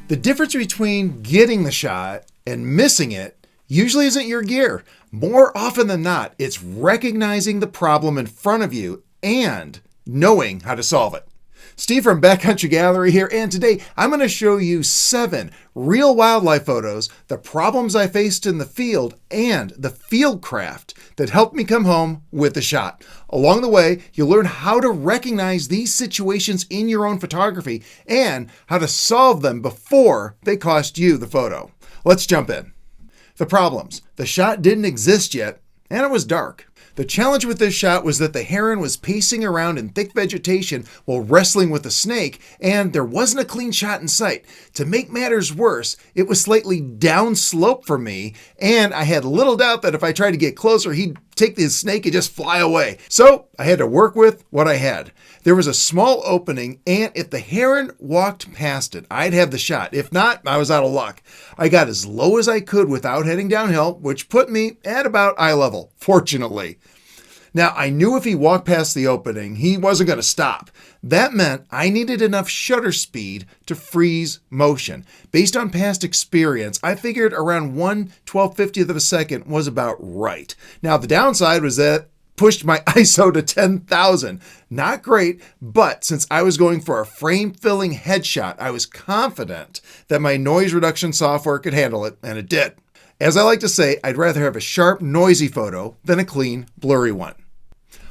The difference between getting the shot and missing it usually isn't your gear. More often than not, it's recognizing the problem in front of you and knowing how to solve it. Steve from Backcountry Gallery here, and today I'm going to show you 7 real wildlife photos, the problems I faced in the field, and the Fieldcraft that helped me come home with a shot. Along the way, you'll learn how to recognize these situations in your own photography and how to solve them before they cost you the photo. Let's jump in. The problems. The shot didn't exist yet, and it was dark. The challenge with this shot was that the heron was pacing around in thick vegetation while wrestling with a snake, and there wasn't a clean shot in sight. To make matters worse, it was slightly downslope for me, and I had little doubt that if I tried to get closer, he'd take the snake and just fly away. So I had to work with what I had. There was a small opening, and if the heron walked past it, I'd have the shot. If not, I was out of luck. I got as low as I could without heading downhill, which put me at about eye level, fortunately. Now, I knew if he walked past the opening, he wasn't going to stop. That meant I needed enough shutter speed to freeze motion. Based on past experience, I figured around 1/1250th of a second was about right. Now, the downside was that pushed my ISO to 10,000. Not great, but since I was going for a frame-filling headshot, I was confident that my noise reduction software could handle it, and it did. As I like to say, I'd rather have a sharp, noisy photo than a clean, blurry one.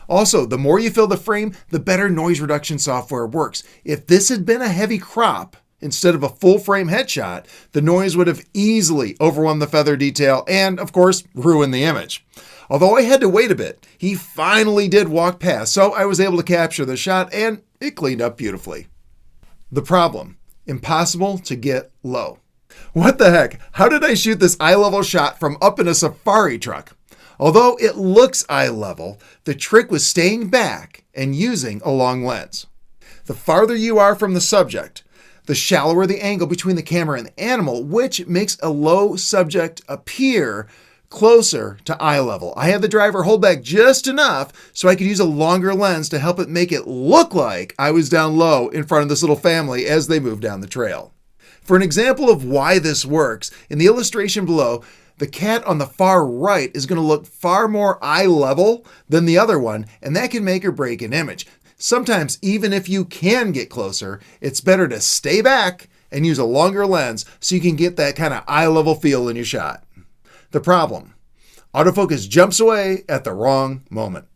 Also, the more you fill the frame, the better noise reduction software works. If this had been a heavy crop instead of a full-frame headshot, the noise would have easily overwhelmed the feather detail and, of course, ruined the image. Although I had to wait a bit, he finally did walk past, so I was able to capture the shot, and it cleaned up beautifully. The problem: impossible to get low. What the heck? How did I shoot this eye-level shot from up in a safari truck? Although it looks eye-level, the trick was staying back and using a long lens. The farther you are from the subject, the shallower the angle between the camera and the animal, which makes a low subject appear closer to eye level. I had the driver hold back just enough so I could use a longer lens to help it make it look like I was down low in front of this little family as they moved down the trail. For an example of why this works, in the illustration below, the cat on the far right is going to look far more eye level than the other one, and that can make or break an image. Sometimes, even if you can get closer, it's better to stay back and use a longer lens so you can get that kind of eye level feel in your shot. The problem: autofocus jumps away at the wrong moment.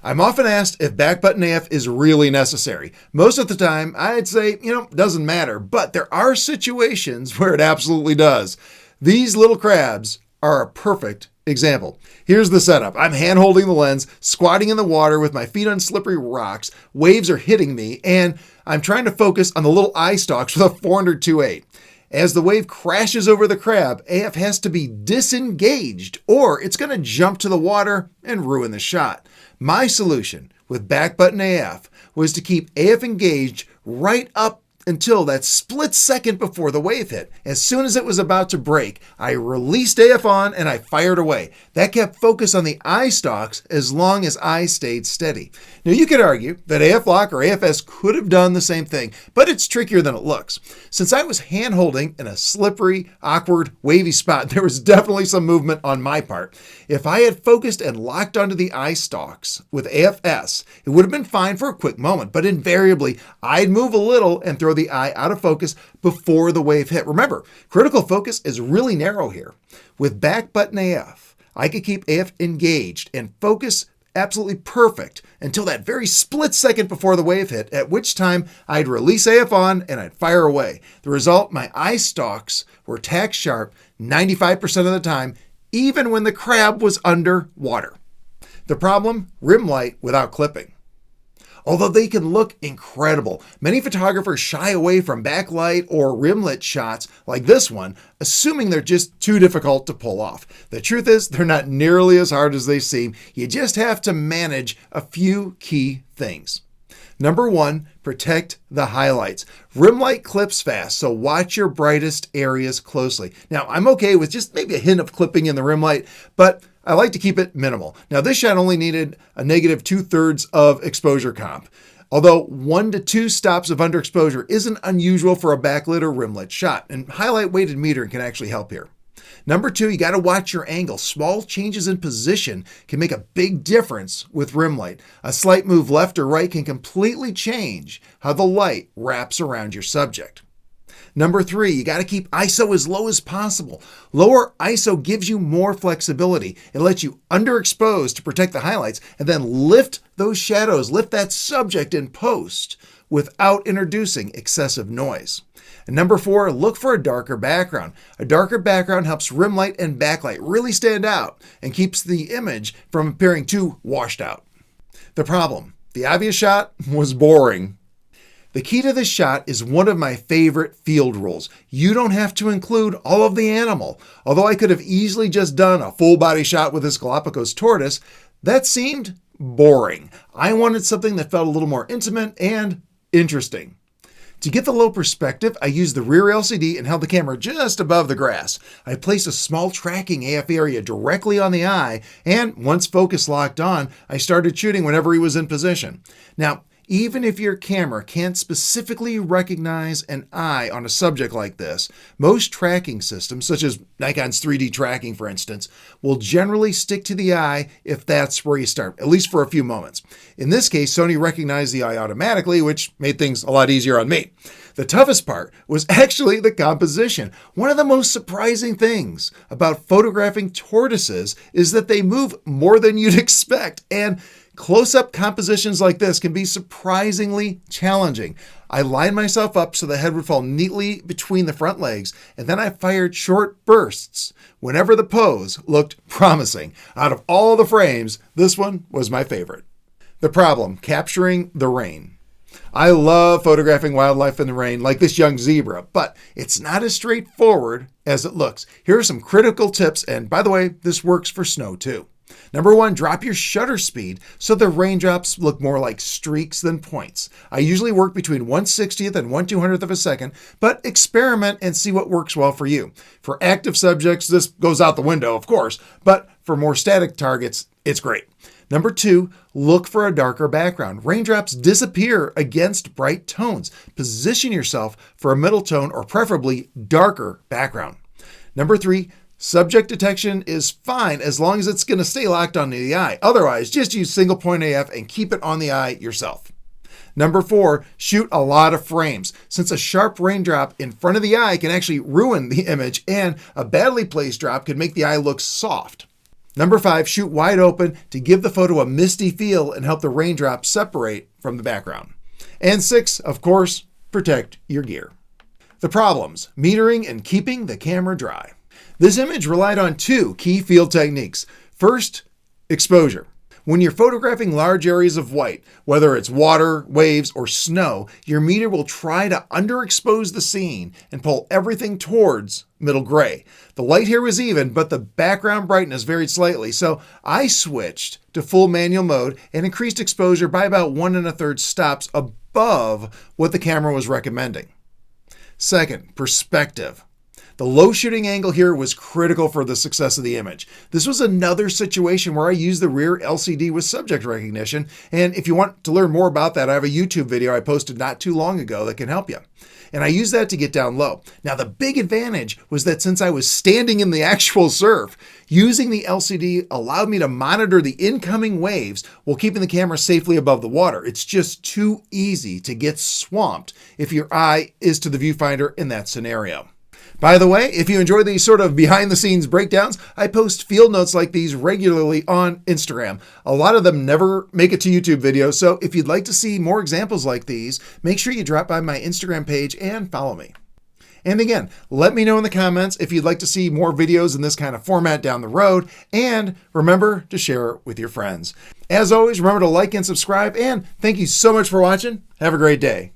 I'm often asked if back button AF is really necessary. Most of the time, I'd say, doesn't matter, but there are situations where it absolutely does. These little crabs are a perfect example. Here's the setup. I'm hand-holding the lens, squatting in the water with my feet on slippery rocks. Waves are hitting me, and I'm trying to focus on the little eye stalks with a 400-2.8. As the wave crashes over the crab, AF has to be disengaged, or it's going to jump to the water and ruin the shot. My solution with back button AF was to keep AF engaged right up until that split second before the wave hit. As soon as it was about to break, I released AF on and I fired away. That kept focus on the eye stalks as long as I stayed steady. Now you could argue that AF lock or AFS could have done the same thing, but it's trickier than it looks. Since I was hand-holding in a slippery, awkward, wavy spot, there was definitely some movement on my part. If I had focused and locked onto the eye stalks with AFS, it would have been fine for a quick moment, but invariably I'd move a little and throw the eye out of focus before the wave hit. Remember, critical focus is really narrow here. With back button AF, I could keep AF engaged and focus absolutely perfect until that very split second before the wave hit, at which time I'd release AF on and I'd fire away. The result: my eye stalks were tack sharp 95% of the time, even when the crab was under water. The problem: rim light without clipping. Although they can look incredible, many photographers shy away from backlight or rimlit shots like this one, assuming they're just too difficult to pull off. The truth is, they're not nearly as hard as they seem. You just have to manage a few key things. Number 1, protect the highlights. Rim light clips fast, so watch your brightest areas closely. Now, I'm okay with just maybe a hint of clipping in the rim light, but I like to keep it minimal. Now, this shot only needed a negative 2/3 of exposure comp. Although 1 to 2 stops of underexposure isn't unusual for a backlit or rimlit shot, and highlight weighted metering can actually help here. Number 2, you got to watch your angle. Small changes in position can make a big difference with rim light. A slight move left or right can completely change how the light wraps around your subject. Number 3, you got to keep ISO as low as possible. Lower ISO gives you more flexibility. It lets you underexpose to protect the highlights and then lift those shadows, lift that subject in post without introducing excessive noise. And number 4, look for a darker background. A darker background helps rim light and backlight really stand out and keeps the image from appearing too washed out. The problem: the obvious shot was boring. The key to this shot is one of my favorite field rules. You don't have to include all of the animal. Although I could have easily just done a full body shot with this Galapagos tortoise, that seemed boring. I wanted something that felt a little more intimate and interesting. To get the low perspective, I used the rear LCD and held the camera just above the grass. I placed a small tracking AF area directly on the eye, and once focus locked on, I started shooting whenever he was in position. Now, even if your camera can't specifically recognize an eye on a subject like this, most tracking systems, such as Nikon's 3D tracking for instance, will generally stick to the eye if that's where you start, at least for a few moments. In this case, Sony recognized the eye automatically, which made things a lot easier on me. The toughest part was actually the composition. One of the most surprising things about photographing tortoises is that they move more than you'd expect, and close-up compositions like this can be surprisingly challenging. I lined myself up so the head would fall neatly between the front legs, and then I fired short bursts whenever the pose looked promising. Out of all the frames, this one was my favorite. The problem: capturing the rain. I love photographing wildlife in the rain, like this young zebra, but it's not as straightforward as it looks. Here are some critical tips, and by the way, this works for snow too. Number 1, drop your shutter speed so the raindrops look more like streaks than points. I usually work between 1/60th and 1/200th of a second, but experiment and see what works well for you. For active subjects, this goes out the window, of course, but for more static targets, it's great. Number 2, look for a darker background. Raindrops disappear against bright tones. Position yourself for a middle tone or preferably darker background. Number 3, subject detection is fine as long as it's going to stay locked onto the eye. Otherwise, just use single point AF and keep it on the eye yourself. Number 4, shoot a lot of frames. Since a sharp raindrop in front of the eye can actually ruin the image, and a badly placed drop can make the eye look soft. Number 5, shoot wide open to give the photo a misty feel and help the raindrops separate from the background. And 6, of course, protect your gear. The problems: metering and keeping the camera dry. This image relied on 2 key field techniques. First, exposure. When you're photographing large areas of white, whether it's water, waves, or snow, your meter will try to underexpose the scene and pull everything towards middle gray. The light here was even, but the background brightness varied slightly, so I switched to full manual mode and increased exposure by about 1 1/3 stops above what the camera was recommending. Second, perspective. The low shooting angle here was critical for the success of the image. This was another situation where I used the rear LCD with subject recognition, and if you want to learn more about that, I have a YouTube video I posted not too long ago that can help you. And I used that to get down low. Now, the big advantage was that since I was standing in the actual surf, using the LCD allowed me to monitor the incoming waves while keeping the camera safely above the water. It's just too easy to get swamped if your eye is to the viewfinder in that scenario. By the way, if you enjoy these sort of behind-the-scenes breakdowns, I post field notes like these regularly on Instagram. A lot of them never make it to YouTube videos, so if you'd like to see more examples like these, make sure you drop by my Instagram page and follow me. And again, let me know in the comments if you'd like to see more videos in this kind of format down the road, and remember to share it with your friends. As always, remember to like and subscribe, and thank you so much for watching. Have a great day.